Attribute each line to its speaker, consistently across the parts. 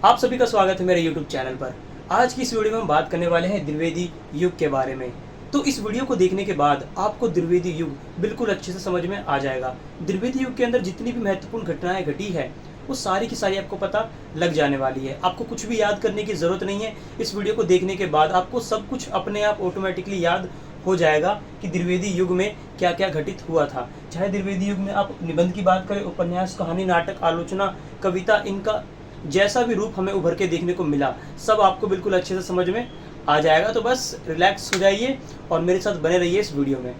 Speaker 1: आप सभी का स्वागत है मेरे YouTube चैनल पर। आज की इस वीडियो में हम बात करने वाले हैं द्विवेदी युग के बारे में। तो इस वीडियो को देखने के बाद आपको द्विवेदी युग बिल्कुल अच्छे से समझ में आ जाएगा। द्विवेदी युग के अंदर जितनी भी महत्वपूर्ण घटनाएं घटी है वो सारी की सारी आपको पता लग जाने वाली है। आपको कुछ भी याद करने की ज़रूरत नहीं है। इस वीडियो को देखने के बाद आपको सब कुछ अपने आप ऑटोमेटिकली याद हो जाएगा कि द्विवेदी युग में क्या क्या घटित हुआ था। चाहे द्विवेदी युग में आप निबंध की बात करें, उपन्यास, कहानी, नाटक, आलोचना, कविता, इनका जैसा भी रूप हमें उभर के देखने को मिला सब आपको बिल्कुल अच्छे से समझ में आ जाएगा। तो बस रिलैक्स हो जाइए और मेरे साथ बने रहिए इस वीडियो में।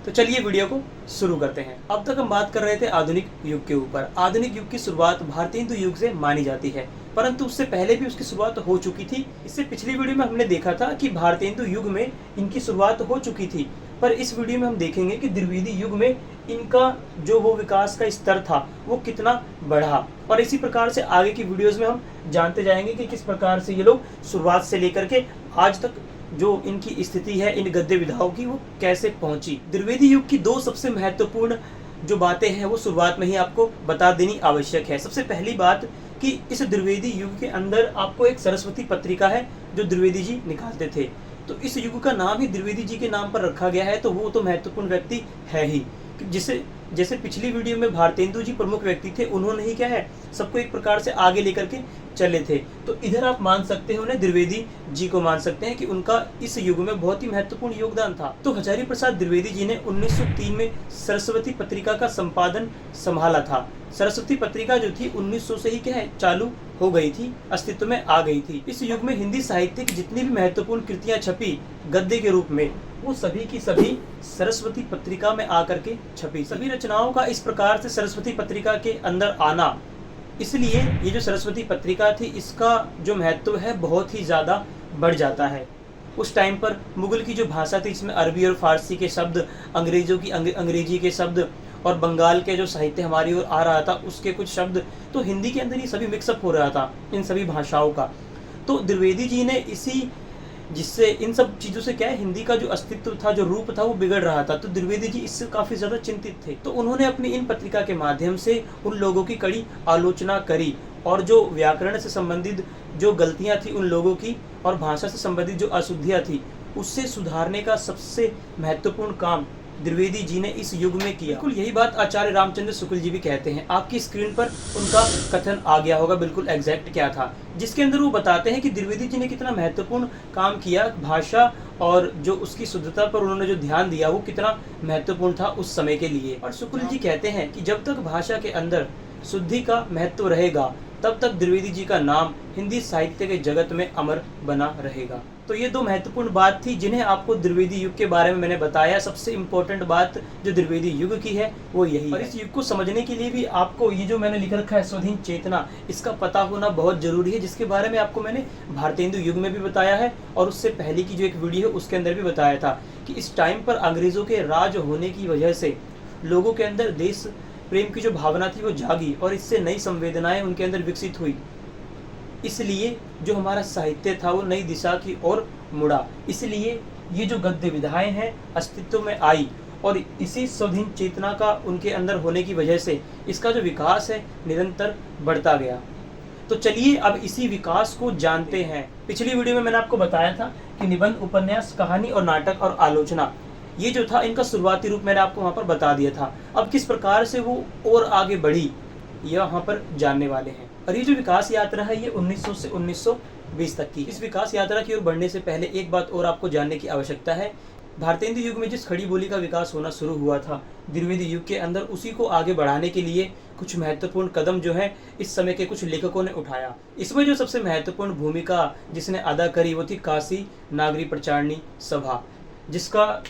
Speaker 1: तो चलिए वीडियो को शुरू करते हैं। अब तक हम बात कर रहे थे आधुनिक युग के ऊपर। आधुनिक युग की शुरुआत भारतीय हिंदू युग से मानी जाती है, परंतु उससे पहले भी उसकी शुरुआत हो चुकी थी। इससे पिछली वीडियो में हमने देखा था कि भारतीय हिंदू युग में इनकी शुरुआत हो चुकी थी, पर इस वीडियो में हम देखेंगे कि द्विवेदी युग में इनका जो वो विकास का स्तर था वो कितना बढ़ा। और इसी प्रकार से आगे की वीडियोस में हम जानते जाएंगे कि किस प्रकार से ये लोग शुरुआत से लेकर के आज तक जो इनकी स्थिति है इन गद्य विधाओं की वो कैसे पहुंची। द्विवेदी युग की दो सबसे महत्वपूर्ण जो बातें हैं वो शुरुआत में ही आपको बता देनी आवश्यक है। सबसे पहली बात कि इस द्विवेदी युग के अंदर आपको एक सरस्वती पत्रिका है जो द्विवेदी जी निकालते थे। तो इस युग का नाम ही द्विवेदी जी के नाम पर रखा गया है, तो वो तो महत्वपूर्ण व्यक्ति है ही। जिसे जैसे पिछली वीडियो में भारतेंदु जी प्रमुख व्यक्ति थे, उन्होंने ही क्या है सबको एक प्रकार से आगे लेकर के चले थे। तो इधर आप मान सकते हैं उन्हें द्विवेदी जी को मान सकते हैं कि उनका इस युग में बहुत ही महत्वपूर्ण योगदान था। तो हजारी प्रसाद द्विवेदी जी ने 1903 में सरस्वती पत्रिका का संपादन संभाला था। सरस्वती पत्रिका जो थी 1900 से ही क्या है चालू हो गई थी, अस्तित्व में आ गई थी। इस युग में हिंदी साहित्य की जितनी भी महत्वपूर्ण कृतियां छपी गद्य के रूप में वो सभी की सभी सरस्वती पत्रिका में आकर के छपी। सभी रचनाओं का इस प्रकार से सरस्वती पत्रिका के अंदर आना, इसलिए ये जो सरस्वती पत्रिका थी इसका जो महत्व है बहुत ही ज़्यादा बढ़ जाता है। उस टाइम पर मुगल की जो भाषा थी इसमें अरबी और फारसी के शब्द, अंग्रेजों की अंग्रेजी के शब्द और बंगाल के जो साहित्य हमारी ओर आ रहा था उसके कुछ शब्द, तो हिंदी के अंदर ये सभी मिक्सअप हो रहा था इन सभी भाषाओं का। तो द्विवेदी जी ने इसी जिससे इन सब चीज़ों से क्या है हिंदी का जो अस्तित्व था, जो रूप था वो बिगड़ रहा था। तो द्विवेदी जी इससे काफ़ी ज़्यादा चिंतित थे। तो उन्होंने अपनी इन पत्रिका के माध्यम से उन लोगों की कड़ी आलोचना करी और जो व्याकरण से संबंधित जो गलतियां थी उन लोगों की और भाषा से संबंधित जो अशुद्धियां थी उससे सुधारने का सबसे महत्वपूर्ण काम द्विवेदी जी ने इस युग में किया। बिल्कुल यही बात आचार्य रामचंद्र शुक्ल जी भी कहते हैं। आपकी स्क्रीन पर उनका कथन आ गया होगा, बिल्कुल एग्जैक्ट क्या था, जिसके अंदर वो बताते हैं कि द्विवेदी जी ने कितना महत्वपूर्ण काम किया। भाषा और जो उसकी शुद्धता पर उन्होंने जो ध्यान दिया वो कितना महत्वपूर्ण था उस समय के लिए। और शुक्ल जी कहते हैं कि जब तक भाषा के अंदर शुद्धि का महत्व रहेगा तब तक द्विवेदी जी का नाम हिंदी साहित्य के जगत में अमर बना रहेगा। तो ये दो महत्वपूर्ण बात थी जिन्हें आपको द्विवेदी युग के बारे में मैंने बताया। सबसे इम्पोर्टेंट बात जो द्विवेदी युग की है वो यही है। इस युग को समझने के लिए भी आपको ये जो मैंने लिख रखा है स्वाधीन चेतना, इसका पता होना बहुत जरूरी है, जिसके बारे में आपको मैंने भारतीय हिंदू युग में भी बताया है और उससे पहले की जो एक वीडियो है उसके अंदर भी बताया था कि इस टाइम पर अंग्रेजों के राज होने की वजह से लोगों के अंदर देश प्रेम की जो भावना थी वो जागी और इससे नई संवेदनाएं उनके अंदर विकसित हुई। इसलिए जो हमारा साहित्य था वो नई दिशा की ओर मुड़ा। इसलिए ये जो गद्य विधाएं हैं अस्तित्व में आई और इसी स्वाधीन चेतना का उनके अंदर होने की वजह से इसका जो विकास है निरंतर बढ़ता गया। तो चलिए अब इसी विकास को जानते हैं। पिछली वीडियो में मैंने आपको बताया था कि निबंध, उपन्यास, कहानी और नाटक और आलोचना ये जो था इनका शुरुआती रूप मैंने आपको वहाँ पर बता दिया था। अब किस प्रकार से वो और आगे बढ़ी ये वहाँ पर जानने वाले हैं। और ये जो विकास यात्रा है ये 1900 से 1920 तक की। इस विकास यात्रा की ओर बढ़ने से पहले एक बात और आपको जानने की आवश्यकता है। भारतीय हिंदू युग में जिस खड़ी बोली का विकास होना शुरू हुआ था द्विवेदी युग के अंदर, उसी को आगे बढ़ाने के लिए कुछ महत्वपूर्ण कदम जो है इस समय के कुछ लेखकों ने उठाया। इसमें जो सबसे महत्वपूर्ण भूमिका जिसने अदा करी वो थी काशी नागरी प्रचारणी सभा, जिसका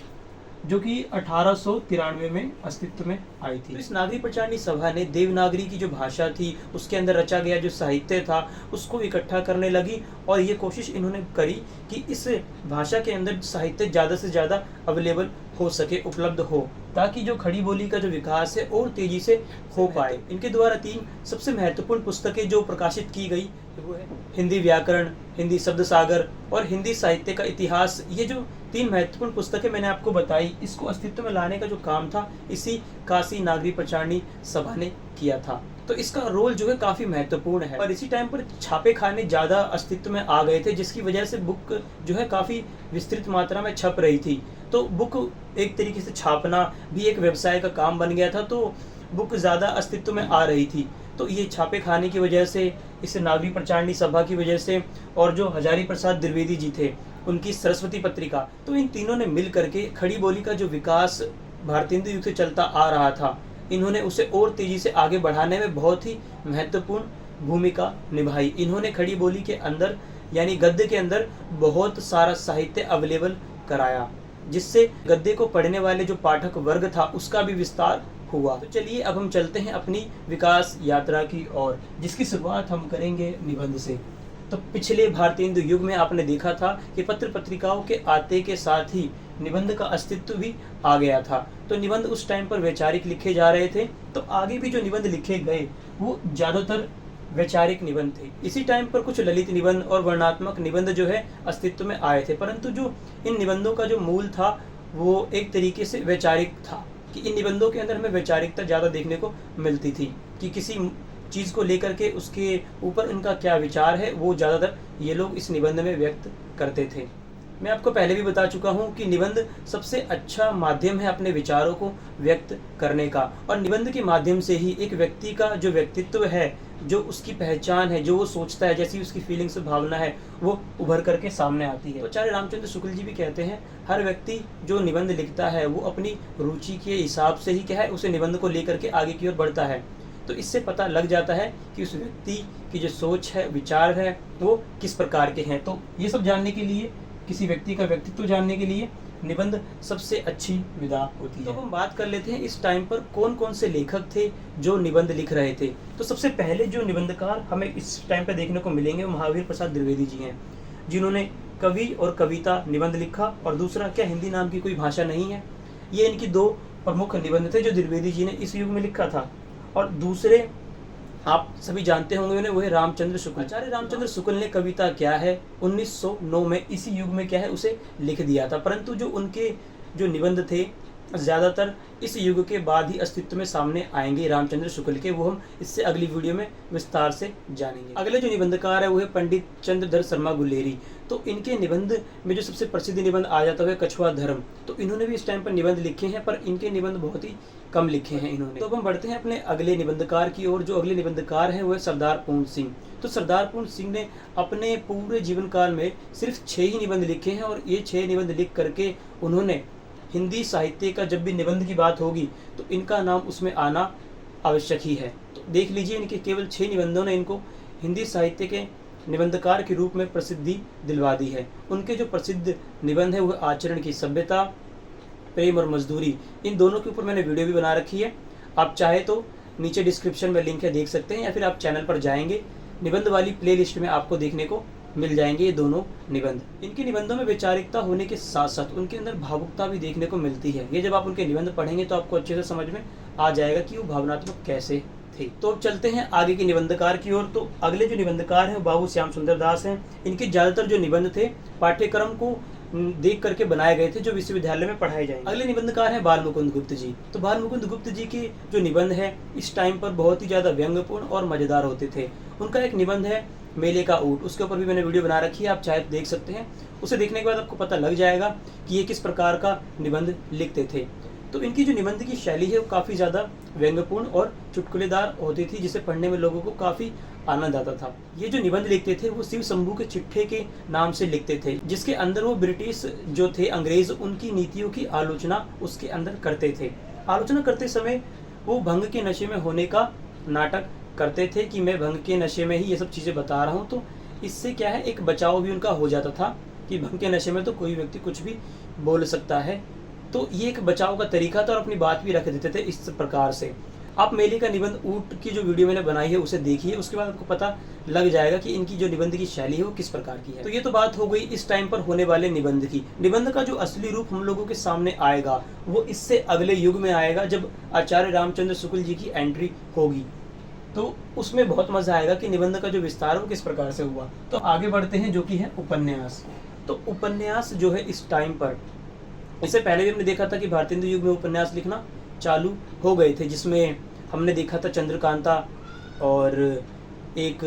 Speaker 1: जो कि 1893 में अस्तित्व में आई थी। इस नागरी प्रचारणी सभा ने देवनागरी की जो भाषा थी उसके अंदर रचा गया जो साहित्य था उसको इकट्ठा करने लगी और ये कोशिश इन्होंने करी कि इस भाषा के अंदर साहित्य ज़्यादा से ज़्यादा अवेलेबल हो सके, उपलब्ध हो, ताकि जो खड़ी बोली का जो विकास है और तेजी से हो पाए। इनके द्वारा 3 सबसे महत्वपूर्ण पुस्तकें जो प्रकाशित की गई वो है हिंदी व्याकरण, हिंदी शब्द सागर और हिंदी साहित्य का इतिहास। ये जो 3 महत्वपूर्ण पुस्तकें मैंने आपको बताई, इसको अस्तित्व में लाने का जो काम था इसी काशी नागरी प्रचारणी सभा ने किया था। तो इसका रोल जो है काफ़ी महत्वपूर्ण है। और इसी टाइम पर छापे खाने ज़्यादा अस्तित्व में आ गए थे, जिसकी वजह से बुक जो है काफ़ी विस्तृत मात्रा में छप रही थी। तो बुक एक तरीके से छापना भी एक व्यवसाय का काम बन गया था, तो बुक ज़्यादा अस्तित्व में आ रही थी। तो ये छापे खाने की वजह से, इस नागरिक प्रचारणी सभा की वजह से, और जो हजारी प्रसाद द्विवेदी जी थे उनकी सरस्वती पत्रिका, तो इन तीनों ने मिल करके खड़ी बोली का जो विकास भारतेंदु युग से चलता आ रहा था, इन्होंने उसे और तेजी से आगे बढ़ाने में बहुत ही महत्वपूर्ण भूमिका निभाई। इन्होंने खड़ी बोली के अंदर यानी गद्य के अंदर बहुत सारा साहित्य अवेलेबल कराया, जिससे गद्य को पढ़ने वाले जो पाठक वर्ग था उसका भी विस्तार हुआ। तो चलिए अब हम चलते हैं अपनी विकास यात्रा की ओर, जिसकी शुरुआत हम करेंगे निबंध से। तो पिछले भारतेंदु युग में आपने देखा था कि पत्र पत्रिकाओं के आते के साथ ही निबंध का अस्तित्व भी आ गया था। तो निबंध उस टाइम पर वैचारिक लिखे जा रहे थे, तो आगे भी जो निबंध लिखे गए वो ज़्यादातर वैचारिक निबंध थे। इसी टाइम पर कुछ ललित निबंध और वर्णनात्मक निबंध जो है अस्तित्व में आए थे, परंतु जो इन निबंधों का जो मूल था वो एक तरीके से वैचारिक था, कि इन निबंधों के अंदर हमें वैचारिकता ज़्यादा देखने को मिलती थी, कि किसी चीज़ को लेकर के उसके ऊपर इनका क्या विचार है वो ज़्यादातर ये लोग इस निबंध में व्यक्त करते थे। मैं आपको पहले भी बता चुका हूँ कि निबंध सबसे अच्छा माध्यम है अपने विचारों को व्यक्त करने का, और निबंध के माध्यम से ही एक व्यक्ति का जो व्यक्तित्व है, जो उसकी पहचान है, जो वो सोचता है, जैसी उसकी फीलिंग्स भावना है, वो उभर करके सामने आती है। तो आचार्य रामचंद्र शुक्ल जी भी कहते हैं, हर व्यक्ति जो निबंध लिखता है वो अपनी रुचि के हिसाब से ही क्या है उसे निबंध को लेकर के आगे की ओर बढ़ता है। तो इससे पता लग जाता है कि उस व्यक्ति की जो सोच है, विचार है, वो किस प्रकार के हैं। तो ये सब जानने के लिए, किसी व्यक्ति का व्यक्तित्व जानने के लिए निबंध सबसे अच्छी विधा होती है। तो हम बात कर लेते हैं इस टाइम पर कौन कौन से लेखक थे जो निबंध लिख रहे थे। तो सबसे पहले जो निबंधकार हमें इस टाइम पर देखने को मिलेंगे वो महावीर प्रसाद द्विवेदी जी हैं, जिन्होंने कवि और कविता निबंध लिखा, और दूसरा क्या हिंदी नाम की कोई भाषा नहीं है। ये इनकी दो प्रमुख निबंध थे जो द्विवेदी जी ने इस युग में लिखा था। और दूसरे आप सभी जानते होंगे उन्हें, वो है रामचंद्र शुक्ल। आचार्य रामचंद्र शुक्ल ने कविता क्या है 1909 में इसी युग में क्या है उसे लिख दिया था, परंतु जो उनके जो निबंध थे ज़्यादातर इस युग के बाद ही अस्तित्व में सामने आएंगे रामचंद्र शुक्ल के, वो हम इससे अगली वीडियो में विस्तार से जानेंगे। अगले जो निबंधकार है वो है पंडित चंद्रधर शर्मा गुलेरी। तो इनके निबंध में जो सबसे प्रसिद्ध निबंध आ जाता है कछुआ धर्म। तो इन्होंने भी इस टाइम पर निबंध लिखे हैं, पर इनके निबंध बहुत ही कम लिखे हैं इन्होंने। तो अब हम बढ़ते हैं अपने अगले निबंधकार की ओर। जो अगले निबंधकार हैं वो है सरदार पूर्ण सिंह। तो सरदार पूर्ण सिंह ने अपने पूरे जीवन काल में सिर्फ 6 ही निबंध लिखे हैं, और ये 6 निबंध लिख करके उन्होंने हिंदी साहित्य का जब भी निबंध की बात होगी तो इनका नाम उसमें आना आवश्यक ही है। तो देख लीजिए, इनके केवल 6 निबंधों ने इनको हिंदी साहित्य के निबंधकार के रूप में प्रसिद्धि दिलवा दी है। उनके जो प्रसिद्ध निबंध है वो आचरण की सभ्यता, प्रेम और मजदूरी, इन दोनों के ऊपर मैंने वीडियो भी बना रखी है। आप चाहे तो नीचे डिस्क्रिप्शन में लिंक है, देख सकते हैं, या फिर आप चैनल पर जाएंगे, निबंध वाली प्लेलिस्ट में आपको देखने को मिल जाएंगे ये दोनों निबंध। इनके निबंधों में वैचारिकता होने के साथ साथ उनके अंदर भावुकता भी देखने को मिलती है। ये जब आप उनके निबंध पढ़ेंगे तो आपको अच्छे से समझ में आ जाएगा कि वो भावनात्मक कैसे थे। तो अब चलते हैं आगे के निबंधकार की ओर। तो अगले जो निबंधकार हैं वो बाबू श्याम सुंदर दास हैं। इनके ज़्यादातर जो निबंध थे पाठ्यक्रम को देख करके बनाए गए थे जो विश्वविद्यालय में पढ़ाए जाएंगे। अगले निबंधकार हैं बाल मुकुंद गुप्त जी। तो बाल मुकुंद गुप्त जी के जो निबंध है इस टाइम पर बहुत ही ज़्यादा व्यंग्यपूर्ण और मज़ेदार होते थे। उनका एक निबंध है मेले का ऊँट, उसके ऊपर भी मैंने वीडियो बना रखी है, आप चाहे तो देख सकते हैं। उसे देखने के बाद आपको पता लग जाएगा कि ये किस प्रकार का निबंध लिखते थे। तो इनकी जो निबंध की शैली है वो काफ़ी ज़्यादा व्यंग्यपूर्ण और चुटकुलेदार होती थी, जिसे पढ़ने में लोगों को काफ़ी आनंद आता था। ये जो निबंध लिखते थे वो शिव शंभू के चिट्ठे के नाम से लिखते थे, जिसके अंदर वो ब्रिटिश जो थे अंग्रेज, उनकी नीतियों की आलोचना उसके अंदर करते थे। आलोचना करते समय वो भंग के नशे में होने का नाटक करते थे कि मैं भंग के नशे में ही ये सब चीज़ें बता रहा हूँ। तो इससे क्या है, एक बचाव भी उनका हो जाता था कि भंग के नशे में तो कोई व्यक्ति कुछ भी बोल सकता है। तो ये एक बचाव का तरीका था और अपनी बात भी रख देते थे इस प्रकार से। आप मेले का निबंध ऊँट की जो वीडियो मैंने बनाई है उसे देखिए, उसके बाद आपको पता लग जाएगा कि इनकी जो निबंध की शैली है वो किस प्रकार की है। तो ये तो बात हो गई इस टाइम पर होने वाले निबंध की। निबंध का जो असली रूप हम लोगों के सामने आएगा वो इससे अगले युग में आएगा, जब आचार्य रामचंद्र शुक्ल जी की एंट्री होगी। तो उसमें बहुत मजा आएगा कि निबंध का जो विस्तार है वो किस प्रकार से हुआ। तो आगे बढ़ते हैं जो कि है उपन्यास। तो उपन्यास जो है इस टाइम पर, इससे पहले भी हमने देखा था कि भारतेंदु युग में उपन्यास लिखना चालू हो गए थे, जिसमें हमने देखा था चंद्रकांता और एक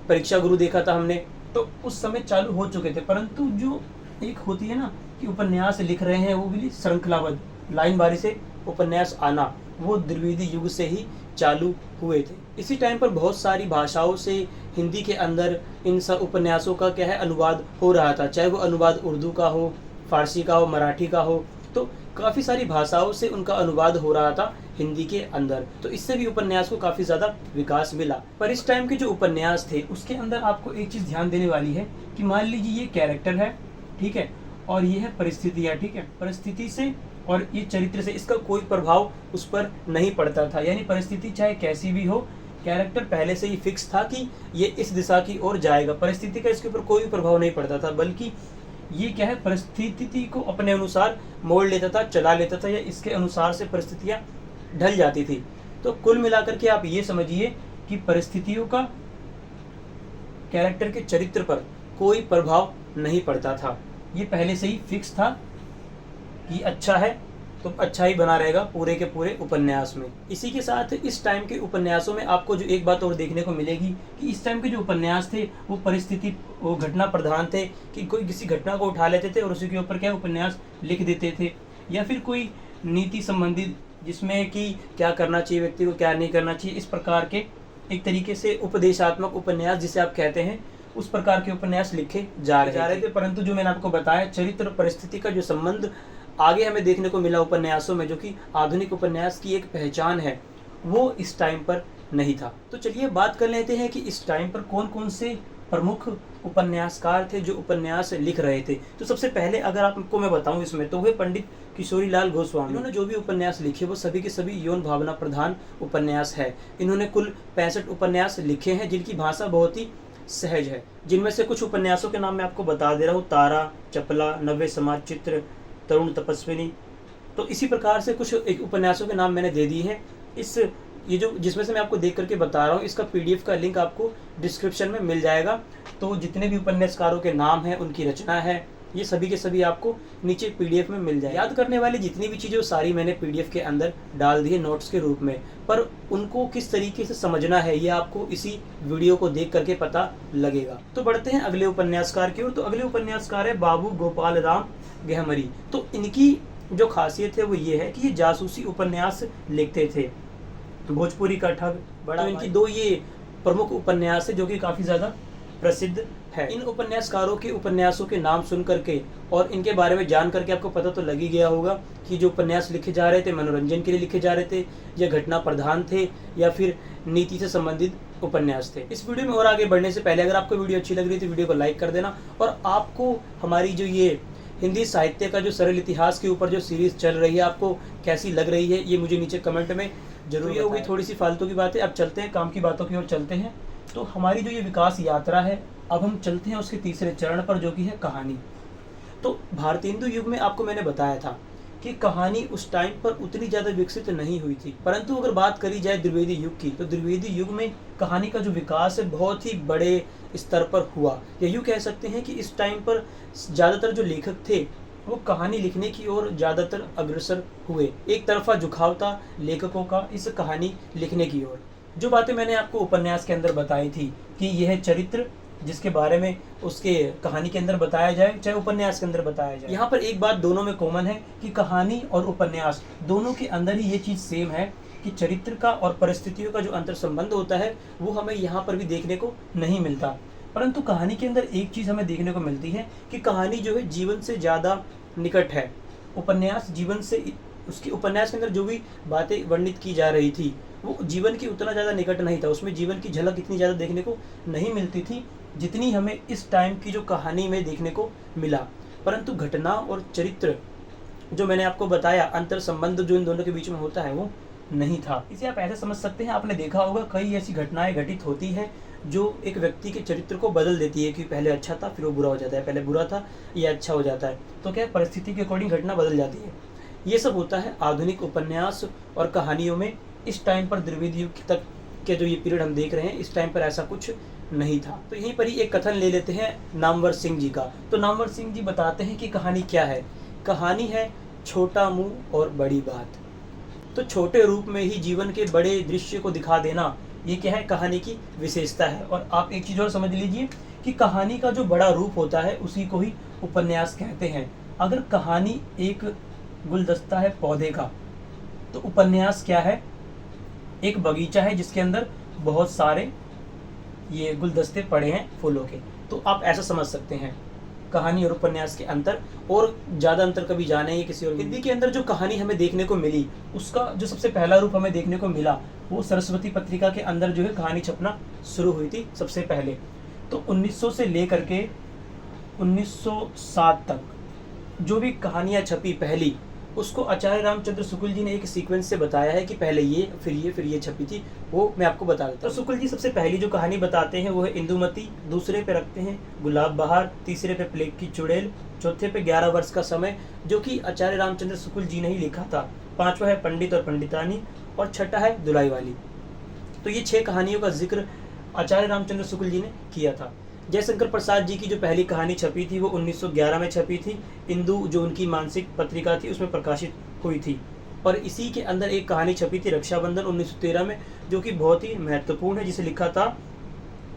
Speaker 1: परीक्षा गुरु देखा था हमने, तो उस समय चालू हो चुके थे। परंतु जो एक होती है ना कि उपन्यास लिख रहे हैं, वो भी श्रृंखलाबद्ध लाइन बारी से उपन्यास आना, वो द्विवेदी युग से ही चालू हुए थे। इसी टाइम पर बहुत सारी भाषाओं से हिंदी के अंदर इन सब उपन्यासों का क्या है अनुवाद हो रहा था, चाहे वो अनुवाद उर्दू का हो, फारसी का हो, मराठी का हो, तो काफ़ी सारी भाषाओं से उनका अनुवाद हो रहा था हिंदी के अंदर। तो इससे भी उपन्यास को काफ़ी ज़्यादा विकास मिला। पर इस टाइम के जो उपन्यास थे उसके अंदर आपको एक चीज़ ध्यान देने वाली है कि मान लीजिए ये कैरेक्टर है, ठीक है, और ये है परिस्थितियाँ, ठीक है, परिस्थिति से और ये चरित्र से इसका कोई प्रभाव उस पर नहीं पड़ता था। यानी परिस्थिति चाहे कैसी भी हो, कैरेक्टर पहले से ही फिक्स था कि ये इस दिशा की ओर जाएगा, परिस्थिति का इसके ऊपर कोई प्रभाव नहीं पड़ता था, बल्कि ये क्या है परिस्थिति को अपने अनुसार मोड़ लेता था, चला लेता था, या इसके अनुसार से परिस्थितियाँ ढल जाती थी। तो कुल मिलाकर के आप ये समझिए कि परिस्थितियों का कैरेक्टर के चरित्र पर कोई प्रभाव नहीं पड़ता था। ये पहले से ही फिक्स था कि अच्छा है तो अच्छा ही बना रहेगा पूरे के पूरे उपन्यास में। इसी के साथ इस टाइम के उपन्यासों में आपको जो एक बात और देखने को मिलेगी कि इस टाइम के जो उपन्यास थे वो परिस्थिति, वो घटना प्रधान थे, कि कोई किसी घटना को उठा लेते थे और उसी के ऊपर क्या उपन्यास लिख देते थे, या फिर कोई नीति संबंधित जिसमें कि क्या करना चाहिए व्यक्ति को, क्या नहीं करना चाहिए, इस प्रकार के एक तरीके से उपदेशात्मक उपन्यास जिसे आप कहते हैं, उस प्रकार के उपन्यास लिखे जा रहे थे। परंतु जो मैंने आपको बताया चरित्र परिस्थिति का जो संबंध आगे हमें देखने को मिला उपन्यासों में, जो कि आधुनिक उपन्यास की एक पहचान है, वो इस टाइम पर नहीं था। तो चलिए बात कर लेते हैं कि इस टाइम पर कौन कौन से प्रमुख उपन्यासकार थे जो उपन्यास लिख रहे थे। तो सबसे पहले अगर आपको मैं बताऊं इसमें, तो वे पंडित किशोरीलाल गोस्वामी। इन्होंने जो भी उपन्यास लिखे वो सभी के सभी यौन भावना प्रधान उपन्यास है। इन्होंने कुल 65 उपन्यास लिखे हैं जिनकी भाषा बहुत ही सहज है। जिनमें से कुछ उपन्यासों के नाम मैं आपको बता दे रहा हूँ, तारा, चपला, नव्य समाज चित्र, तरुण तपस्विनी। तो इसी प्रकार से कुछ एक उपन्यासों के नाम मैंने दे दिए हैं। ये जो जिसमें से मैं आपको देख करके बता रहा हूँ, इसका PDF का लिंक आपको डिस्क्रिप्शन में मिल जाएगा। तो जितने भी उपन्यासकारों के नाम हैं, उनकी रचना है, ये सभी के सभी आपको नीचे PDF में मिल जाएगा। याद करने वाली जितनी भी चीज़ें सारी मैंने PDF के अंदर डाल दी है नोट्स के रूप में, पर उनको किस तरीके से समझना है ये आपको इसी वीडियो को देख करके पता लगेगा। तो बढ़ते हैं अगले उपन्यासकार की ओर। तो अगले उपन्यासकार है बाबू गोपाल राम गहमरी। तो इनकी जो खासियत है वो ये है कि ये जासूसी उपन्यास लिखते थे। भोजपुरी का ठग, बड़ा तो इनकी दो ये प्रमुख उपन्यास है जो कि काफ़ी ज़्यादा प्रसिद्ध है। इन उपन्यासकारों के उपन्यासों के नाम सुन करके और इनके बारे में जान करके आपको पता तो लग ही गया होगा कि जो उपन्यास लिखे जा रहे थे मनोरंजन के लिए लिखे जा रहे थे, या घटना प्रधान थे, या फिर नीति से संबंधित उपन्यास थे। इस वीडियो में और आगे बढ़ने से पहले अगर आपको वीडियो अच्छी लग रही है तो वीडियो को लाइक कर देना, और आपको हमारी जो ये हिंदी साहित्य का जो सरल इतिहास के ऊपर जो सीरीज चल रही है आपको कैसी लग रही है ये मुझे नीचे कमेंट में जरूर। ये होगी थोड़ी सी फालतू की बातें, अब चलते हैं काम की बातों की ओर चलते हैं। तो हमारी जो ये विकास यात्रा है, अब हम चलते हैं उसके तीसरे चरण पर, जो कि है कहानी। तो भारतेंदु युग में आपको मैंने बताया था कि कहानी उस टाइम पर उतनी ज़्यादा विकसित नहीं हुई थी। परंतु अगर बात करी जाए द्विवेदी युग की, तो द्विवेदी युग में कहानी का जो विकास है बहुत ही बड़े स्तर पर हुआ। या यूँ कह सकते हैं कि इस टाइम पर ज़्यादातर जो लेखक थे वो कहानी लिखने की ओर ज़्यादातर अग्रसर हुए। एक तरफा झुकाव था लेखकों का इस कहानी लिखने की ओर। जो बातें मैंने आपको उपन्यास के अंदर बताई थी कि यह चरित्र जिसके बारे में उसके कहानी के अंदर बताया जाए, चाहे उपन्यास के अंदर बताया जाए, यहाँ पर एक बात दोनों में कॉमन है कि कहानी और उपन्यास दोनों के अंदर ही ये चीज़ सेम है कि चरित्र का और परिस्थितियों का जो अंतर संबंध होता है वो हमें यहाँ पर भी देखने को नहीं मिलता। परंतु कहानी के अंदर एक चीज़ हमें देखने को मिलती है कि कहानी जो है जीवन से ज़्यादा निकट है। उपन्यास जीवन से, उसकी उपन्यास के अंदर जो भी बातें वर्णित की जा रही थी वो जीवन की उतना ज़्यादा निकट नहीं था, उसमें जीवन की झलक इतनी ज़्यादा देखने को नहीं मिलती थी जितनी हमें इस टाइम की जो कहानी में देखने को मिला। परंतु घटना और चरित्र जो मैंने आपको बताया, अंतर संबंध जो इन दोनों के बीच में होता है वो नहीं था। इसे आप ऐसे समझ सकते हैं, आपने देखा होगा कई ऐसी घटनाएं घटित होती हैं जो एक व्यक्ति के चरित्र को बदल देती है कि पहले अच्छा था फिर वो बुरा हो जाता है, पहले बुरा था ये अच्छा हो जाता है। तो क्या परिस्थिति के अकॉर्डिंग घटना बदल जाती है। ये सब होता है आधुनिक उपन्यास और कहानियों में। इस टाइम पर द्विवेदी युग तक के जो ये पीरियड हम देख रहे हैं, इस टाइम पर ऐसा कुछ नहीं था। तो यहीं पर ही एक कथन ले लेते हैं नामवर सिंह जी का। तो नामवर सिंह जी बताते हैं कि कहानी क्या है। कहानी है छोटा मुंह और बड़ी बात। तो छोटे रूप में ही जीवन के बड़े दृश्य को दिखा देना ये क्या है, कहानी की विशेषता है। और आप एक चीज़ और समझ लीजिए कि कहानी का जो बड़ा रूप होता है उसी को ही उपन्यास कहते हैं। अगर कहानी एक गुलदस्ता है पौधे का, तो उपन्यास क्या है, एक बगीचा है जिसके अंदर बहुत सारे ये गुलदस्ते पड़े हैं फूलों के। तो आप ऐसा समझ सकते हैं कहानी और उपन्यास के अंतर। और ज़्यादा अंतर कभी जानेंगे किसी और। हिंदी के अंदर जो कहानी हमें देखने को मिली, उसका जो सबसे पहला रूप हमें देखने को मिला वो सरस्वती पत्रिका के अंदर जो है कहानी छपना शुरू हुई थी सबसे पहले। तो 1900 से लेकर के 1907 तक जो भी कहानियाँ छपी पहली, उसको आचार्य रामचंद्र शुक्ल जी ने एक सीक्वेंस से बताया है कि पहले ये फिर ये छपी थी। वो मैं आपको बता देता हूँ। तो शुक्ल जी सबसे पहली जो कहानी बताते हैं वो है इंदुमती, दूसरे पे रखते हैं गुलाब बहार, तीसरे पे प्लेग की चुड़ैल, चौथे पे 11 वर्ष का समय, जो कि आचार्य रामचंद्र शुक्ल जी ने ही लिखा था। पांचवा है पंडित और पंडितानी, और छठा है दुलाई वाली। तो ये 6 कहानियों का जिक्र आचार्य रामचंद्र शुक्ल जी ने किया था। जयशंकर प्रसाद जी की जो पहली कहानी छपी थी वो 1911 में छपी थी। इंदु जो उनकी मानसिक पत्रिका थी उसमें प्रकाशित हुई थी। और इसी के अंदर एक कहानी छपी थी रक्षाबंधन 1913 में, जो कि बहुत ही महत्वपूर्ण है, जिसे लिखा था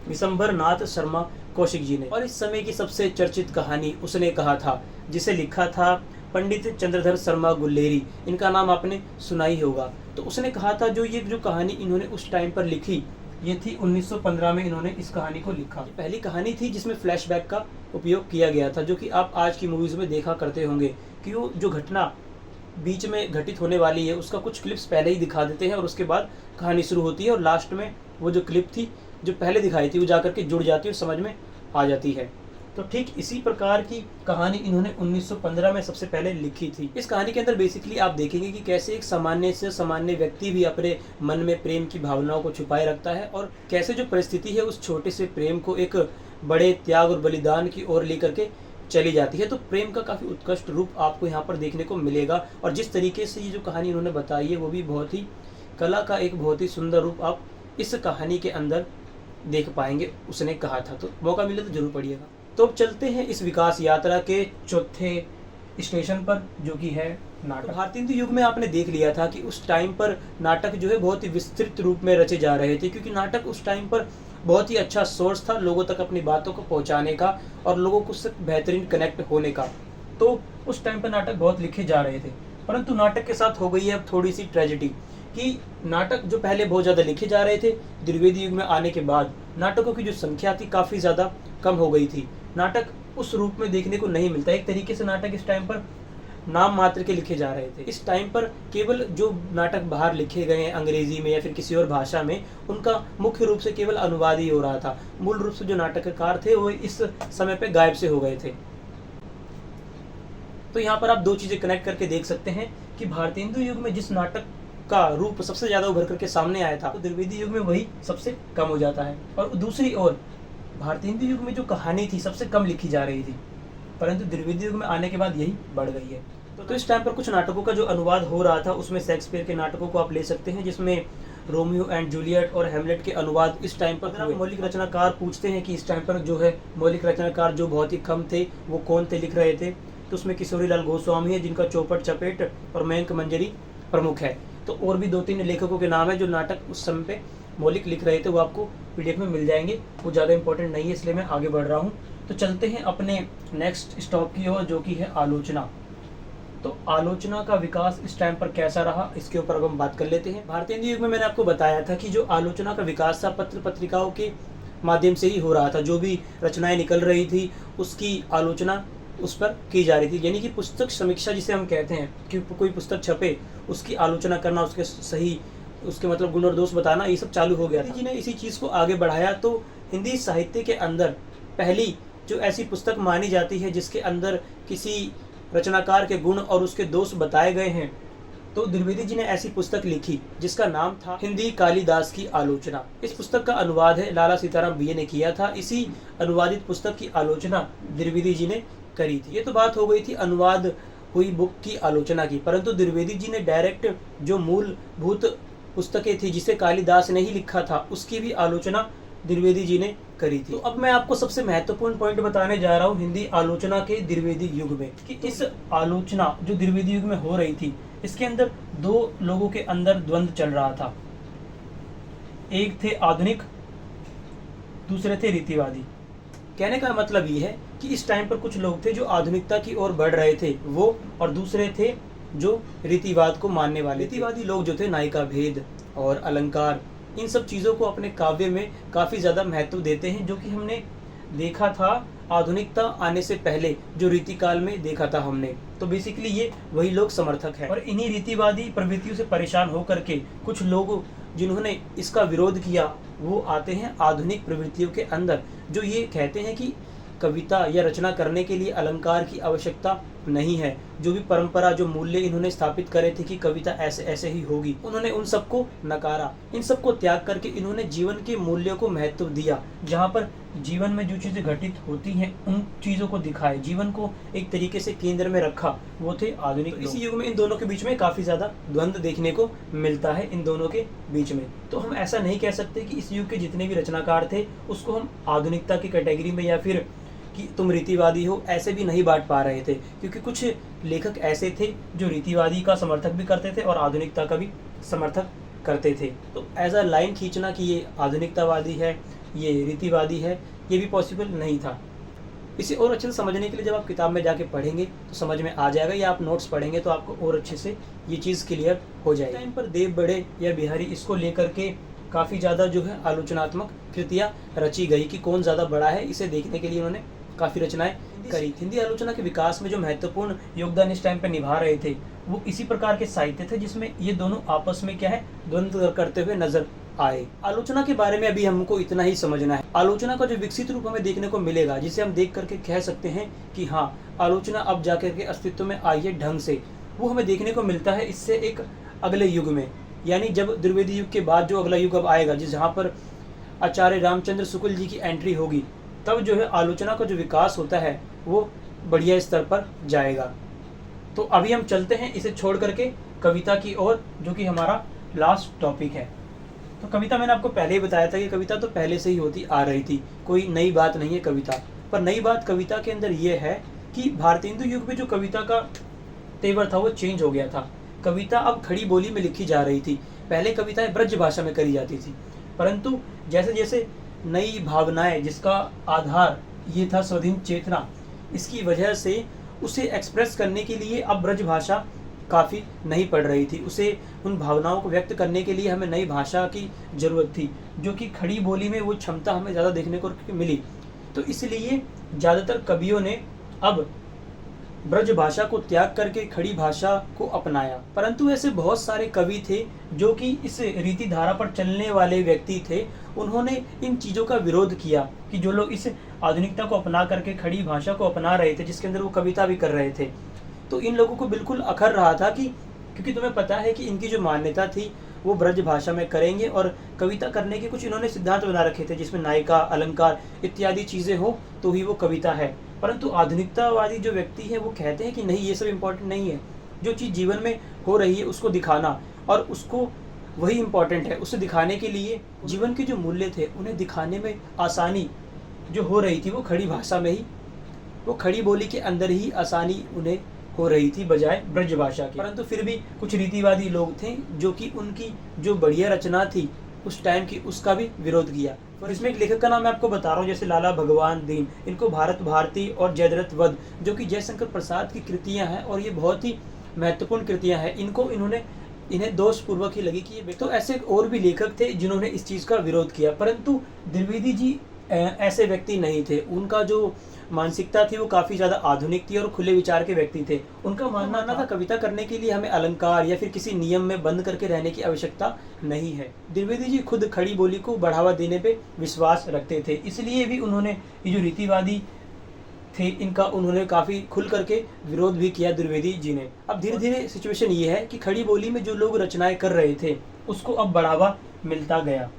Speaker 1: विशंभर नाथ शर्मा कौशिक जी ने। और इस समय की सबसे चर्चित कहानी उसने कहा था, जिसे लिखा था पंडित चंद्रधर शर्मा गुल्लेरी। इनका नाम आपने सुना ही होगा। तो उसने कहा था जो कहानी इन्होंने उस टाइम पर लिखी, ये थी 1915 में इन्होंने इस कहानी को लिखा। पहली कहानी थी जिसमें फ्लैशबैक का उपयोग किया गया था, जो कि आप आज की मूवीज में देखा करते होंगे कि वो जो घटना बीच में घटित होने वाली है उसका कुछ क्लिप्स पहले ही दिखा देते हैं और उसके बाद कहानी शुरू होती है, और लास्ट में वो जो क्लिप थी जो पहले दिखाई थी वो जाकर के जुड़ जाती है और समझ में आ जाती है। तो ठीक इसी प्रकार की कहानी इन्होंने 1915 में सबसे पहले लिखी थी। इस कहानी के अंदर बेसिकली आप देखेंगे कि कैसे एक सामान्य से सामान्य व्यक्ति भी अपने मन में प्रेम की भावनाओं को छुपाए रखता है, और कैसे जो परिस्थिति है उस छोटे से प्रेम को एक बड़े त्याग और बलिदान की ओर लेकर के चली जाती है। तो प्रेम का काफ़ी उत्कृष्ट रूप आपको यहाँ पर देखने को मिलेगा। और जिस तरीके से ये जो कहानी इन्होंने बताई है वो भी बहुत ही कला का एक बहुत ही सुंदर रूप आप इस कहानी के अंदर देख पाएंगे, उसने कहा था। तो मौका मिले तो जरूर पढ़िएगा। तो अब चलते हैं इस विकास यात्रा के चौथे स्टेशन पर, जो कि है नाटक। भारतीय हिंदू युग में आपने देख लिया था कि उस टाइम पर नाटक जो है बहुत ही विस्तृत रूप में रचे जा रहे थे, क्योंकि नाटक उस टाइम पर बहुत ही अच्छा सोर्स था लोगों तक अपनी बातों को पहुंचाने का और लोगों को उससे बेहतरीन कनेक्ट होने का। तो उस टाइम पर नाटक बहुत लिखे जा रहे थे, परंतु नाटक के साथ हो गई है अब थोड़ी सी ट्रेजेडी कि नाटक जो पहले बहुत ज़्यादा लिखे जा रहे थे, द्विवेदी युग में आने के बाद नाटकों की जो संख्या थी काफ़ी ज़्यादा कम हो गई थी। नाटक उस रूप में देखने को नहीं मिलता। एक तरीके से नाटक इस टाइम पर नाम मात्र के लिखे जा रहे थे। इस टाइम पर केवल जो नाटक बाहर लिखे गए हैं अंग्रेजी में या फिर किसी और भाषा में, उनका मुख्य रूप से केवल अनुवाद ही हो रहा था। मूल रूप से जो नाटककार थे वो इस समय पे गायब से हो गए थे। तो यहाँ पर आप दो चीज़ें कनेक्ट करके देख सकते हैं कि भारतीय हिंदू युग में जिस नाटक का रूप सबसे ज़्यादा उभर करके सामने आया था, तो द्विवेदी युग में वही सबसे कम हो जाता है। और दूसरी ओर भारतीय हिंदू युग में जो कहानी थी सबसे कम लिखी जा रही थी, परंतु द्विवेदी युग में आने के बाद यही बढ़ गई है। तो इस टाइम पर कुछ नाटकों का जो अनुवाद हो रहा था उसमें शेक्सपियर के नाटकों को आप ले सकते हैं, जिसमें रोमियो एंड जूलियट और हेमलेट के अनुवाद इस टाइम पर हुए। मौलिक रचनाकार पूछते हैं कि इस टाइम पर जो है मौलिक रचनाकार जो बहुत ही कम थे वो कौन थे, लिख रहे थे, तो उसमें किशोरीलाल गोस्वामी है जिनका चौपट चपेट और मयंक मंजरी प्रमुख है। तो और भी 2-3 लेखकों के नाम है जो नाटक उस समय पे मौलिक लिख रहे थे, वो आपको पीडीएफ में मिल जाएंगे। वो ज़्यादा इंपॉर्टेंट नहीं है इसलिए मैं आगे बढ़ रहा हूँ। तो चलते हैं अपने नेक्स्ट स्टॉप की ओर, जो कि है आलोचना। तो आलोचना का विकास इस टाइम पर कैसा रहा, इसके ऊपर अब हम बात कर लेते हैं। भारतीय हिंदू युग में मैंने आपको बताया था कि जो आलोचना का विकास था पत्र पत्रिकाओं के माध्यम से ही हो रहा था। जो भी रचनाएं निकल रही थी उसकी आलोचना उस पर की जा रही थी, यानी कि पुस्तक समीक्षा जिसे हम कहते हैं कि कोई पुस्तक छपे उसकी आलोचना करना, उसके सही उसके मतलब गुण और दोष बताना, ये सब चालू हो गया था। जी ने इसी चीज़ को आगे बढ़ाया। तो हिंदी साहित्य के अंदर पहली जो ऐसी पुस्तक मानी जाती है जिसके अंदर किसी रचनाकार के गुण और उसके दोष बताए गए हैं, तो द्विवेदी जी ने ऐसी पुस्तक लिखी जिसका नाम था हिंदी कालिदास की आलोचना। इस पुस्तक का अनुवाद है लाला सीताराम बीए ने किया था। इसी अनुवादित पुस्तक की आलोचना द्विवेदी जी ने करी थी। ये तो बात हो गई थी अनुवाद हुई बुक की आलोचना की, परंतु द्विवेदी जी ने डायरेक्ट जो मूलभूत पुस्तकें थी जिसे कालिदास ने ही लिखा था उसकी भी आलोचना द्विवेदी जी ने करी थी। तो अब मैं आपको सबसे महत्वपूर्ण पॉइंट बताने जा रहा हूँ हिंदी आलोचना के द्विवेदी युग में, कि इस आलोचना जो द्विवेदी युग में हो रही थी इसके अंदर दो लोगों के अंदर द्वंद्व चल रहा था। एक थे आधुनिक, दूसरे थे रीतिवादी। कहने का मतलब ये है कि इस टाइम पर कुछ लोग थे जो आधुनिकता की ओर बढ़ रहे थे वो, और दूसरे थे जो रीतिवाद को मानने वाले। रीतिवादी लोग जो थे नायिका भेद और अलंकार, इन सब चीज़ों को अपने काव्य में काफ़ी ज़्यादा महत्व देते हैं, जो कि हमने देखा था आधुनिकता आने से पहले, जो रीतिकाल में देखा था हमने। तो बेसिकली ये वही लोग समर्थक हैं। और इन्हीं रीतिवादी प्रवृत्तियों से परेशान होकर के कुछ लोग जिन्होंने इसका विरोध किया वो आते हैं आधुनिक प्रवृत्तियों के अंदर, जो ये कहते हैं कि कविता या रचना करने के लिए अलंकार की आवश्यकता नहीं है। जो भी परंपरा, जो मूल्य इन्होंने स्थापित करे थे कि कविता ऐसे ऐसे ही होगी, उन्होंने उन सबको नकारा। इन सबको त्याग करके इन्होंने जीवन के मूल्यों को महत्व दिया। जहाँ पर जीवन में जो चीज़ें घटित होती हैं उन चीज़ों को दिखाए, जीवन को एक तरीके से केंद्र में रखा, वो थे आधुनिक। तो इसी युग में इन दोनों के बीच में काफ़ी ज़्यादा द्वंद्व देखने को मिलता है इन दोनों के बीच में। तो हम ऐसा नहीं कह सकते कि इस युग के जितने भी रचनाकार थे उसको हम आधुनिकता की कैटेगरी में या फिर कि तुम रीतिवादी हो ऐसे भी नहीं बांट पा रहे थे, क्योंकि कुछ लेखक ऐसे थे जो रीतिवादी का समर्थक भी करते थे और आधुनिकता का भी समर्थक करते थे। तो एज अ लाइन खींचना कि ये आधुनिकतावादी है, ये रीतिवादी है, ये भी पॉसिबल नहीं था। इसे और अच्छे से समझने के लिए जब आप किताब में जाके पढ़ेंगे तो समझ में आ जाएगा, या आप नोट्स पढ़ेंगे तो आपको और अच्छे से ये चीज़ क्लियर हो जाएगी। टाइम पर देव बड़े या बिहारी इसको लेकर के काफ़ी ज़्यादा जो है आलोचनात्मक कृतियाँ रची गई कि कौन ज़्यादा बड़ा है। इसे देखने के लिए उन्होंने काफ़ी रचनाएं करी। हिंदी आलोचना के विकास में जो महत्वपूर्ण योगदान इस टाइम पर निभा रहे थे वो इसी प्रकार के साहित्य थे जिसमें ये दोनों आपस में क्या है द्वंद्व करते हुए नजर आए। आलोचना के बारे में अभी हमको इतना ही समझना है। आलोचना का जो विकसित रूप हमें देखने को मिलेगा, जिसे हम देख करके कह सकते हैं कि हाँ आलोचना अब जाकर के अस्तित्व में आई है ढंग से, वो हमें देखने को मिलता है इससे एक अगले युग में, यानी जब द्विवेदी युग के बाद जो अगला युग अब आएगा, जहाँ पर आचार्य रामचंद्र शुक्ल जी की एंट्री होगी, तब जो है आलोचना का जो विकास होता है वो बढ़िया स्तर पर जाएगा। तो अभी हम चलते हैं इसे छोड़ करके कविता की ओर, जो कि हमारा लास्ट टॉपिक है। तो कविता मैंने आपको पहले ही बताया था कि कविता तो पहले से ही होती आ रही थी, कोई नई बात नहीं है कविता। पर नई बात कविता के अंदर ये है कि भारतेंदु युग में जो कविता का तेवर था वो चेंज हो गया था। कविता अब खड़ी बोली में लिखी जा रही थी। पहले कविताएं ब्रज भाषा में करी जाती थी, परंतु जैसे जैसे नई भावनाएं, जिसका आधार ये था स्वाधीन चेतना, इसकी वजह से उसे एक्सप्रेस करने के लिए अब ब्रज भाषा काफ़ी नहीं पड़ रही थी। उसे उन भावनाओं को व्यक्त करने के लिए हमें नई भाषा की ज़रूरत थी, जो कि खड़ी बोली में वो क्षमता हमें ज़्यादा देखने को मिली। तो इसलिए ज़्यादातर कवियों ने अब ब्रज भाषा को त्याग करके खड़ी भाषा को अपनाया। परंतु ऐसे बहुत सारे कवि थे जो कि इस रीति धारा पर चलने वाले व्यक्ति थे। उन्होंने इन चीज़ों का विरोध किया कि जो लोग इस आधुनिकता को अपना करके खड़ी भाषा को अपना रहे थे, जिसके अंदर वो कविता भी कर रहे थे, तो इन लोगों को बिल्कुल अखर रहा था कि क्योंकि तुम्हें पता है कि इनकी जो मान्यता थी वो ब्रज भाषा में करेंगे और कविता करने के कुछ इन्होंने सिद्धांत बना रखे थे, जिसमें नायिका, अलंकार इत्यादि चीज़ें हो तो ही वो कविता है। परंतु आधुनिकतावादी जो व्यक्ति है वो कहते हैं कि नहीं, ये सब इम्पोर्टेंट नहीं है। जो चीज़ जीवन में हो रही है उसको दिखाना, और उसको वही इम्पोर्टेंट है। उसे दिखाने के लिए जीवन के जो मूल्य थे उन्हें दिखाने में आसानी जो हो रही थी वो खड़ी भाषा में ही, वो खड़ी बोली के अंदर ही आसानी उन्हें हो रही थी बजाय ब्रज भाषा की। परंतु फिर भी कुछ रीतिवादी लोग थे जो कि उनकी जो बढ़िया रचना थी उस टाइम की, उसका भी विरोध किया। और इसमें एक लेखक का नाम मैं आपको बता रहा हूँ, जैसे लाला भगवान दीन, इनको भारत भारती और जयद्रथ वध, जो कि जयशंकर प्रसाद की कृतियाँ हैं और ये बहुत ही महत्वपूर्ण कृतियाँ हैं, इन्हें दोषपूर्वक ही लगी कि ये। तो ऐसे और भी लेखक थे जिन्होंने इस चीज़ का विरोध किया, परंतु द्विवेदी जी ऐसे व्यक्ति नहीं थे। उनका जो मानसिकता थी वो काफ़ी ज़्यादा आधुनिक थी और खुले विचार के व्यक्ति थे। उनका मानना था कविता करने के लिए हमें अलंकार या फिर किसी नियम में बंद करके रहने की आवश्यकता नहीं है। द्विवेदी जी खुद खड़ी बोली को बढ़ावा देने पे विश्वास रखते थे, इसलिए भी उन्होंने ये जो रीतिवादी थे इनका उन्होंने काफ़ी खुल करके विरोध भी किया द्विवेदी जी ने। अब धीरे धीरे सिचुएशन ये है कि खड़ी बोली में जो लोग रचनाएं कर रहे थे उसको अब बढ़ावा मिलता गया,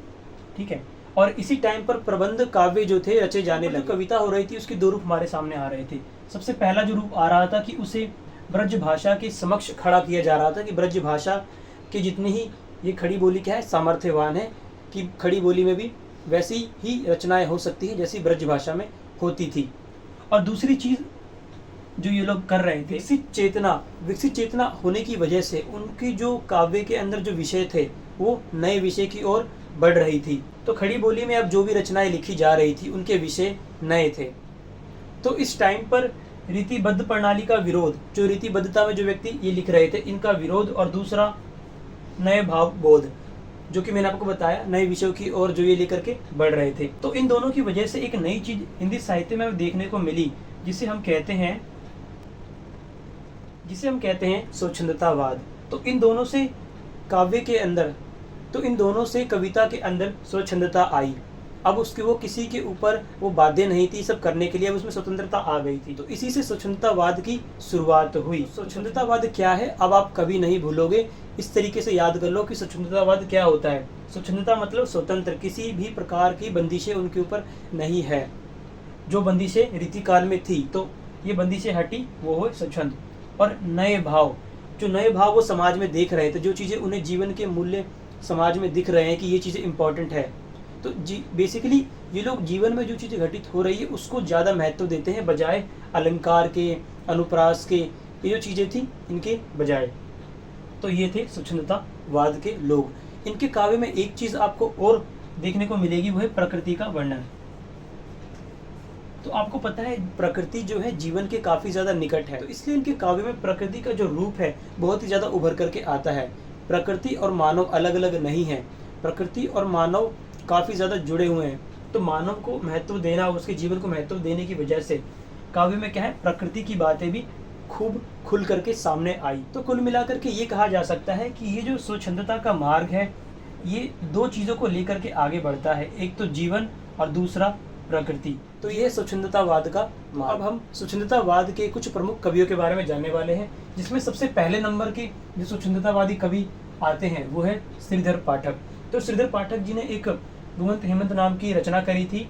Speaker 1: ठीक है। और इसी टाइम पर प्रबंध काव्य जो थे रचे जाने लगे। कविता हो रही थी उसके दो रूप हमारे सामने आ रहे थे। सबसे पहला जो रूप आ रहा था कि उसे ब्रज भाषा के समक्ष खड़ा किया जा रहा था कि ब्रज भाषा के जितनी ही ये खड़ी बोली क्या है सामर्थ्यवान है, कि खड़ी बोली में भी वैसी ही रचनाएं हो सकती हैं जैसी ब्रज भाषा में होती थी। और दूसरी चीज़ जो ये लोग कर रहे थे, विकसित चेतना होने की वजह से उनकी जो काव्य के अंदर जो विषय थे वो नए विषय की ओर बढ़ रही थी। तो खड़ी बोली में अब जो भी रचनाएं लिखी जा रही थी उनके विषय नए थे। तो इस टाइम पर रीतिबद्ध प्रणाली का विरोध, जो रीतिबद्धता में जो व्यक्ति ये लिख रहे थे इनका विरोध, और दूसरा नए भाव बोध, जो कि मैंने आपको बताया नए विषयों की ओर जो ये लेकर के बढ़ रहे थे। तो इन दोनों की वजह से एक नई चीज हिंदी साहित्य में देखने को मिली, जिसे हम कहते हैं स्वच्छंदतावाद। तो इन दोनों से काव्य के अंदर, तो इन दोनों से कविता के अंदर स्वच्छंदता आई। अब उसके वो किसी के ऊपर वो बाध्य नहीं थी सब करने के लिए, अब उसमें स्वतंत्रता आ गई थी। तो इसी से स्वच्छंदतावाद की शुरुआत हुई। स्वच्छंदतावाद क्या है अब आप कभी नहीं भूलोगे, इस तरीके से याद कर लो कि स्वच्छंदतावाद क्या होता है। स्वच्छंदता मतलब स्वतंत्र, किसी भी प्रकार की बंदिशें उनके ऊपर नहीं है। जो बंदिशें रीतिकाल में थी तो ये बंदिशें हटी, वो हो स्वच्छंद। और नए भाव, जो नए भाव वो समाज में देख रहे थे, जो चीज़ें उन्हें जीवन के मूल्य समाज में दिख रहे हैं कि ये चीज़ें इंपॉर्टेंट है, तो बेसिकली ये लोग जीवन में जो चीज़ें घटित हो रही है उसको ज़्यादा महत्व देते हैं बजाय अलंकार के, अनुप्रास के, ये जो चीज़ें थी इनके बजाय। तो ये थे स्वच्छंदतावाद के लोग। इनके काव्य में एक चीज़ आपको और देखने को मिलेगी, वो है प्रकृति का वर्णन। तो आपको पता है प्रकृति जो है जीवन के काफ़ी ज़्यादा निकट है, तो इसलिए इनके काव्य में प्रकृति का जो रूप है बहुत ही ज़्यादा उभर करके आता है। प्रकृति और मानव अलग अलग नहीं है, प्रकृति और मानव काफ़ी ज़्यादा जुड़े हुए हैं। तो मानव को महत्व देना, उसके जीवन को महत्व देने की वजह से काव्य में क्या है, प्रकृति की बातें भी खूब खुल करके सामने आई। तो कुल मिलाकर के ये कहा जा सकता है कि ये जो स्वच्छंदता का मार्ग है ये दो चीज़ों को लेकर के आगे बढ़ता है, एक तो जीवन और दूसरा प्रकृति। तो ये स्वच्छंदतावाद का मार्ग। अब हम स्वच्छंदतावाद के कुछ प्रमुख कवियों के बारे में जानने वाले हैं, जिसमें सबसे पहले नंबर के जो स्वच्छंदतावादी कवि आते हैं वो है श्रीधर पाठक। तो श्रीधर पाठक जी ने एक घुमंत हेमंत नाम की रचना करी थी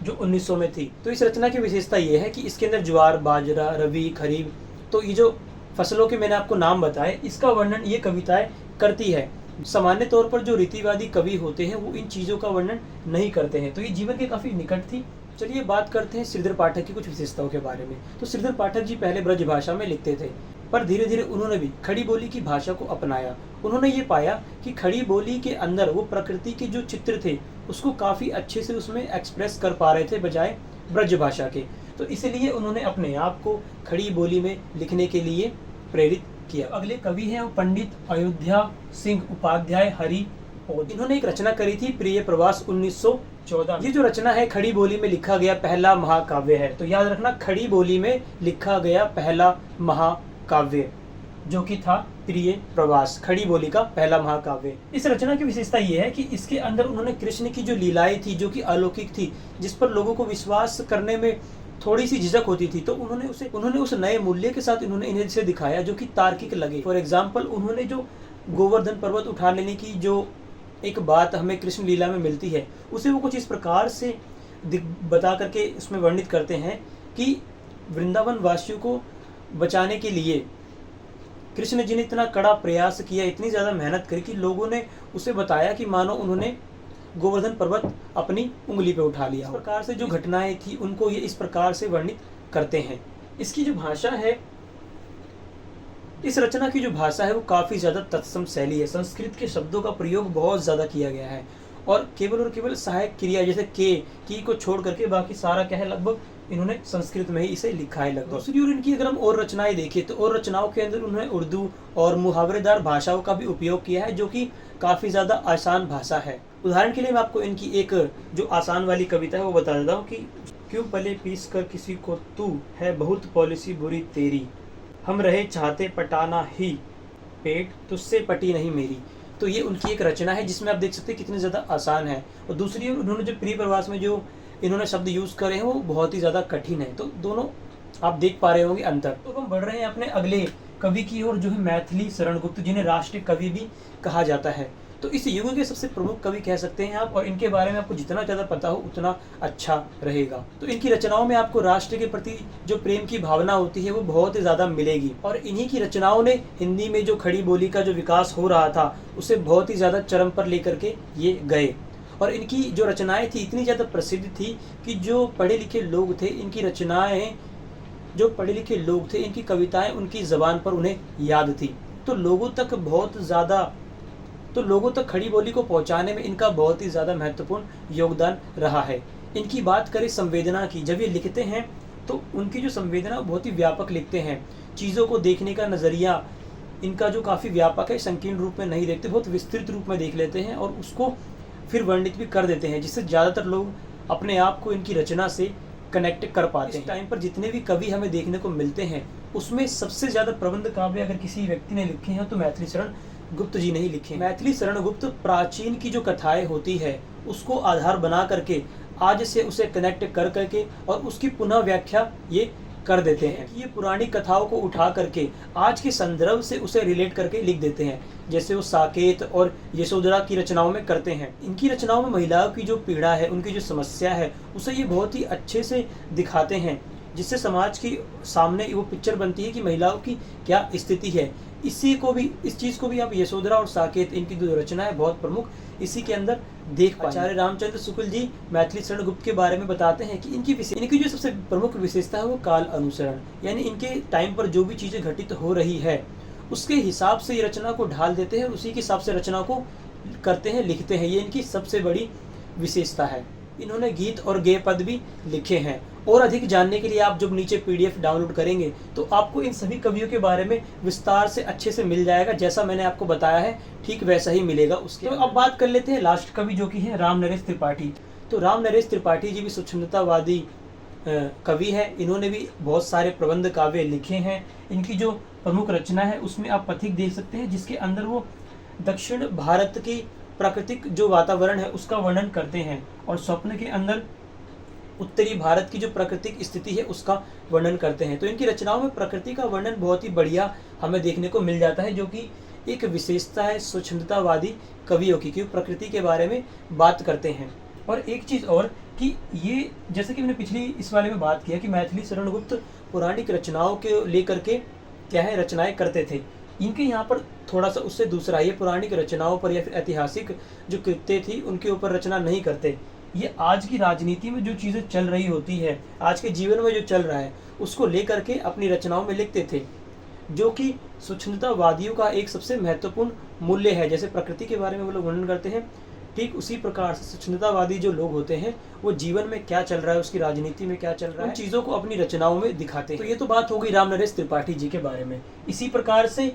Speaker 1: जो 1900 में थी। तो इस रचना की विशेषता ये है कि इसके अंदर ज्वार, बाजरा, रवि, खरीफ, तो ये जो फसलों के मैंने आपको नाम बताए इसका वर्णन ये कविताएं करती है। सामान्य तौर पर जो रीतिवादी कवि होते हैं वो इन चीज़ों का वर्णन नहीं करते हैं, तो ये जीवन के काफ़ी निकट थी। चलिए बात करते हैं श्रीधर पाठक की कुछ विशेषताओं के बारे में। तो श्रीधर पाठक जी पहले ब्रज भाषा में लिखते थे, पर धीरे धीरे उन्होंने भी खड़ी बोली की भाषा को अपनाया। उन्होंने ये पाया कि खड़ी बोली के अंदर वो प्रकृति के जो चित्र थे उसको काफ़ी अच्छे से उसमें एक्सप्रेस कर पा रहे थे बजाय ब्रज भाषा के। तो इसलिए उन्होंने अपने आप को खड़ी बोली में लिखने के लिए प्रेरित किया। अगले कवि हैं वो पंडित अयोध्या सिंह उपाध्याय हरि। और इन्होंने एक रचना करी थी प्रिय प्रवास 1914। ये जो रचना है खड़ी बोली में लिखा गया पहला महाकाव्य है। तो याद रखना, खड़ी बोली में लिखा गया पहला महाकाव्य जो कि था प्रिय प्रवास, खड़ी बोली का पहला महाकाव्य। इस रचना की विशेषता ये है कि इसके अंदर उन्होंने कृष्ण की जो लीलाएं थी जो कि अलौकिक थी, जिस पर लोगों को विश्वास करने में थोड़ी सी झिझक होती थी, तो उन्होंने उस नए मूल्य के साथ इन्हें से दिखाया जो कि तार्किक लगे। फॉर एग्जाम्पल, उन्होंने जो गोवर्धन पर्वत उठा लेने की जो एक बात हमें कृष्ण लीला में मिलती है उसे वो कुछ इस प्रकार से बता करके उसमें वर्णित करते हैं कि वृंदावन वासियों को बचाने के लिए कृष्ण जी ने इतना कड़ा प्रयास किया, इतनी ज़्यादा मेहनत करी कि लोगों ने उसे बताया कि मानो उन्होंने गोवर्धन पर्वत अपनी उंगली पे उठा लिया। इस प्रकार से जो घटनाएं थी उनको ये इस प्रकार से वर्णित करते हैं। इसकी जो भाषा है, इस रचना की जो भाषा है वो काफ़ी ज़्यादा तत्सम शैली है। संस्कृत के शब्दों का प्रयोग बहुत ज़्यादा किया गया है और केवल सहायक क्रिया जैसे की को छोड़ करके बाकी सारा क्या है लगभग इन्होंने संस्कृत में ही इसे लिखा है लगभग। दूसरी ओर इनकी अगर हम और रचनाएं देखें तो और रचनाओं के अंदर उन्होंने उर्दू और मुहावरेदार भाषाओं का भी उपयोग किया है जो कि काफ़ी ज़्यादा आसान भाषा है। उदाहरण के लिए मैं आपको इनकी एक जो आसान वाली कविता है वो बता देता हूँ कि क्यों पले पीस कर किसी को तू है बहुत पॉलिसी बुरी तेरी, हम रहे चाहते पटाना ही पेट तुझसे पटी नहीं मेरी। तो ये उनकी एक रचना है जिसमें आप देख सकते हैं कितनी ज़्यादा आसान है। और दूसरी ओर उन्होंने जो प्रिय प्रवास में जो इन्होंने शब्द यूज़ करे हैं वो बहुत ही ज़्यादा कठिन है। तो दोनों आप देख पा रहे होंगे अंतर। तो हम बढ़ रहे हैं अपने अगले कवि की ओर जो है मैथिली शरण गुप्त, जिन्हें राष्ट्रीय कवि भी कहा जाता है। तो इस युग के सबसे प्रमुख कवि कह सकते हैं आप, और इनके बारे में आपको जितना ज़्यादा पता हो उतना अच्छा रहेगा। तो इनकी रचनाओं में आपको राष्ट्र के प्रति जो प्रेम की भावना होती है वो बहुत ही ज़्यादा मिलेगी। और इन्हीं की रचनाओं ने हिंदी में जो खड़ी बोली का जो विकास हो रहा था उसे बहुत ही ज़्यादा चरम पर लेकर के ये गए। और इनकी जो रचनाएं थी इतनी ज़्यादा प्रसिद्ध थी कि जो पढ़े लिखे लोग थे इनकी रचनाएं, जो पढ़े लिखे लोग थे इनकी कविताएं उनकी ज़बान पर उन्हें याद थी। तो लोगों तक बहुत ज़्यादा तो लोगों तक खड़ी बोली को पहुंचाने में इनका बहुत ही ज़्यादा महत्वपूर्ण योगदान रहा है। इनकी बात करें संवेदना की, जब ये लिखते हैं तो उनकी जो संवेदना बहुत ही व्यापक लिखते हैं। चीज़ों को देखने का नज़रिया इनका जो काफ़ी व्यापक है, संकीर्ण रूप में नहीं देखते, बहुत विस्तृत रूप में देख लेते हैं और उसको फिर वर्णित भी कर देते हैं, जिससे ज़्यादातर लोग अपने आप को इनकी रचना से कनेक्ट कर पाते हैं। इस टाइम पर जितने भी कवि हमें देखने को मिलते हैं उसमें सबसे ज़्यादा प्रबंध काव्य अगर किसी व्यक्ति ने लिखे हैं तो मैथिली शरण गुप्त जी ने ही लिखे। मैथिली शरण गुप्त प्राचीन की जो कथाएं होती है उसको आधार बना करके आज से उसे कनेक्ट कर करके और उसकी पुनः व्याख्या ये कर देते हैं कि ये पुरानी कथाओं को उठा करके आज के संदर्भ से उसे रिलेट करके लिख देते हैं, जैसे वो साकेत और यशोधरा की रचनाओं में करते हैं। इनकी रचनाओं में महिलाओं की जो पीड़ा है, उनकी जो समस्या है, उसे ये बहुत ही अच्छे से दिखाते हैं, जिससे समाज की सामने वो पिक्चर बनती है कि महिलाओं की क्या स्थिति है। इस चीज़ को भी आप यशोधरा और साकेत, इनकी जो रचना है बहुत प्रमुख, इसी के अंदर देख पाए। आचार्य रामचंद्र शुक्ल जी मैथिली शरण गुप्त के बारे में बताते हैं कि इनकी जो सबसे प्रमुख विशेषता है वो काल अनुसरण, यानी इनके टाइम पर जो भी चीज़ें घटित हो रही है उसके हिसाब से ये रचना को ढाल देते हैं और उसी के हिसाब से रचना को करते हैं, लिखते हैं। ये इनकी सबसे बड़ी विशेषता है। इन्होंने गीत और गेय पद भी लिखे हैं। और अधिक जानने के लिए आप जब नीचे PDF डाउनलोड करेंगे तो आपको इन सभी कवियों के बारे में विस्तार से अच्छे से मिल जाएगा, जैसा मैंने आपको बताया है ठीक वैसा ही मिलेगा उसके। तो अब बात कर लेते हैं लास्ट कवि जो कि है राम नरेश त्रिपाठी। तो राम नरेश त्रिपाठी जी भी स्वच्छंदतावादी कवि है। इन्होंने भी बहुत सारे प्रबंध काव्य लिखे हैं। इनकी जो प्रमुख रचना है उसमें आप पथिक देख सकते हैं, जिसके अंदर वो दक्षिण भारत की प्राकृतिक जो वातावरण है उसका वर्णन करते हैं और स्वप्न के अंदर उत्तरी भारत की जो प्राकृतिक स्थिति है उसका वर्णन करते हैं। तो इनकी रचनाओं में प्रकृति का वर्णन बहुत ही बढ़िया हमें देखने को मिल जाता है, जो कि एक विशेषता है स्वच्छंदतावादी कवियों की, क्योंकि प्रकृति के बारे में बात करते हैं। और एक चीज़ और कि ये, जैसे कि मैंने पिछली इस वाले में बात किया कि मैथिली शरण गुप्त पौराणिक रचनाओं के लेकर के क्या है रचनाएं करते थे, इनके यहाँ पर थोड़ा सा उससे दूसरा, ये पौराणिक रचनाओं पर या फिर ऐतिहासिक जो कृत्य थी उनके ऊपर रचना नहीं करते। ये आज की राजनीति में जो चीज़ें चल रही होती है, आज के जीवन में जो चल रहा है उसको लेकर के अपनी रचनाओं में लिखते थे, जो कि स्वच्छंदतावादियों का एक सबसे महत्वपूर्ण मूल्य है। जैसे प्रकृति के बारे में वो लोग वर्णन करते हैं, ठीक उसी प्रकार से स्वच्छंदतावादी जो लोग होते हैं वो जीवन में क्या चल रहा है, उसकी राजनीति में क्या चल रहा है, उन चीज़ों को अपनी रचनाओं में दिखाते हैं। तो ये तो बात हो गई राम नरेश त्रिपाठी जी के बारे में। इसी प्रकार से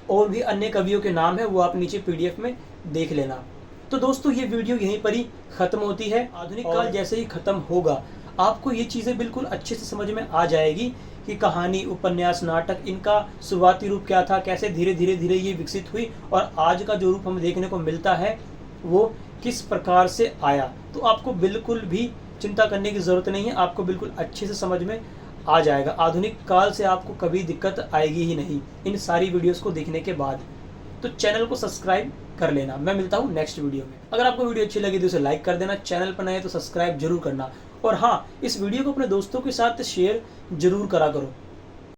Speaker 1: और भी अन्य कवियों के नाम है, वो आप नीचे PDF में देख लेना। तो दोस्तों ये वीडियो यहीं पर ही ख़त्म होती है। आधुनिक काल जैसे ही ख़त्म होगा आपको ये चीज़ें बिल्कुल अच्छे से समझ में आ जाएगी कि कहानी, उपन्यास, नाटक, इनका शुरुआती रूप क्या था, कैसे धीरे धीरे ये विकसित हुई और आज का जो रूप हमें देखने को मिलता है वो किस प्रकार से आया। तो आपको बिल्कुल भी चिंता करने की ज़रूरत नहीं है, आपको बिल्कुल अच्छे से समझ में आ जाएगा। आधुनिक काल से आपको कभी दिक्कत आएगी ही नहीं इन सारी वीडियोस को देखने के बाद। तो चैनल को सब्सक्राइब कर लेना। मैं मिलता हूँ नेक्स्ट वीडियो में। अगर आपको वीडियो अच्छी लगी तो उसे लाइक कर देना, चैनल पर नए तो सब्सक्राइब जरूर करना, और हाँ, इस वीडियो को अपने दोस्तों के साथ शेयर जरूर करा करो।